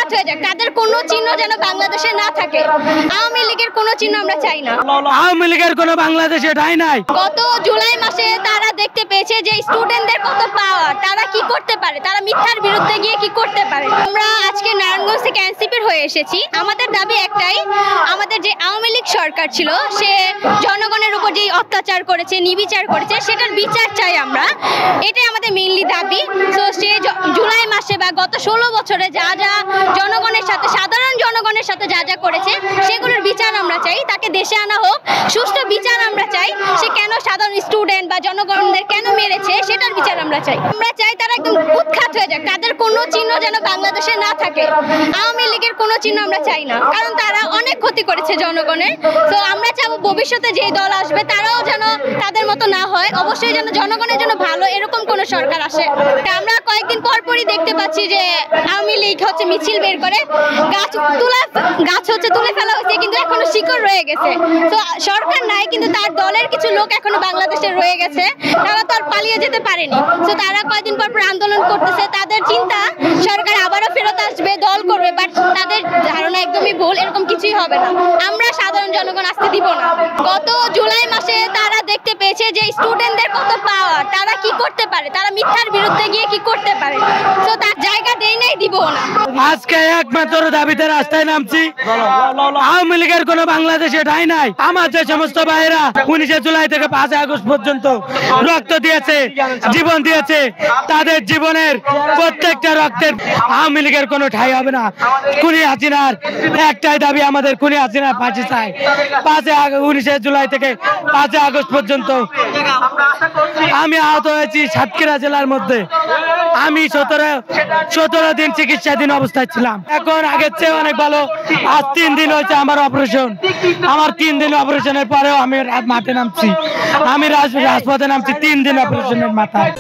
উৎখাত হয়ে যাক, তাদের কোনো চিহ্ন যেন বাংলাদেশে না থাকে। আওয়ামী লীগের কোনো চিহ্ন আমরা চাই না। আওয়ামী লীগের কোনো বাংলাদেশে ঠাঁই নাই। গত জুলাই মাসে তারা দেখতে পেয়েছে যে স্টুডেন্টদের কত পাওয়ার, তারা কি করতে পারে, তারা মিথ্যার বিরুদ্ধে গিয়ে কি করতে পারে। আমরা আজকে নারায়ণগঞ্জ থেকে এনসিপির হয়ে এসেছি। আমাদের দাবি একটাই, আমাদের যে আওয়ামী লীগ সরকার ছিল সে জনগণের উপর যে অত্যাচার করেছে, নির্বিচার করেছে, সেটার বিচার চাই আমরা। এটাই আমাদের মেইনলি দাবি। তো সে জুলাই মাসে বা গত 16 বছরে যা যা জনগণের সাথে, সাধারণ জনগণের সাথে যা যা করেছে সেগুলোর বিচার আমরা চাই। তাকে দেশে আনা হোক, সুষ্ঠু বিচার আমরা চাই। সে কেন সাধারণ স্টুডেন্ট বা জনগণদের কেন মেরেছে সেটার বিচার আমরা চাই। আমরা চাই তারা একদম উৎখাত হয়ে যাক, তাদের কোনো চিহ্ন যেন বাংলাদেশে না থাকে। আওয়ামী লীগের কোনো চিহ্ন আমরা চাই না, কারণ তারা অনেক ক্ষতি করেছে জনগণের। তো আমরা চাবো ভবিষ্যতে যেই দল আসবে তারাও যেন তাদের মতো না হয়, অবশ্যই যেন জনগণের জন্য ভালো এরকম কোন সরকার আসে। আমরা কয়েকদিন পরপরই দেখতে পাচ্ছি যে আওয়ামী লীগ হচ্ছে মিছিল বের করে গাছ হচ্ছে তুলে ফেলা হয়েছে, কিন্তু এখনো শিকড় রয়ে গেছে। তো সরকার নাই, কিন্তু তার দলের কিছু লোক এখনো বাংলাদেশে রয়ে গেছে, তারা তো আর পালিয়ে যেতে পারেনি। তো তারা কয়েকদিন পর আন্দোলন করতেছে, তাদের চিন্তা সরকার আবারও ফেরত আসবে, দল করবে, বাট তাদের ধারণা একদমই ভুল, এরকম কিছুই হবে না। আমরা সাধারণ জনগণ আসতে দিব না। গত জুলাই মাসে তারা দেখতে পেয়েছে যে স্টুডেন্টদের কত পাওয়ার, তারা কি করতে পারে, তারা মিথ্যার বিরুদ্ধে গিয়ে কি করতে পারে। তো তার জায়গা দেই নাই, দিব না। আজকে একমাত্র দাবিতে রাস্তায় নামছি, আওয়ামী লীগের কোনো বাংলাদেশে ঠাঁই নাই। আমার যে সমস্ত ভাইয়েরা 19 জুলাই থেকে 5 আগস্ট পর্যন্ত রক্ত দিয়েছে, জীবন দিয়েছে, তাদের জীবনের প্রত্যেকটা রক্তের আওয়ামী লীগের কোনো ঠাঁই হবে না। খুনি হাসিনার একটাই দাবি, আমাদের খুনি হাসিনার ফাঁসি চাই। 19 জুলাই থেকে 5 আগস্ট পর্যন্ত আমি আহত হয়েছি সাতক্ষীরা জেলার মধ্যে। আমি 17 দিন চিকিৎসাধীন অবস্থায় ছিলাম। এখন আগের চেয়ে অনেক ভালো। আজ 3 দিন হয়েছে আমার অপারেশন। আমার 3 দিন অপারেশনের পরেও আমি মাঠে নামছি, আমি রাজপথে নামছি 3 দিন অপারেশনের মাথায়।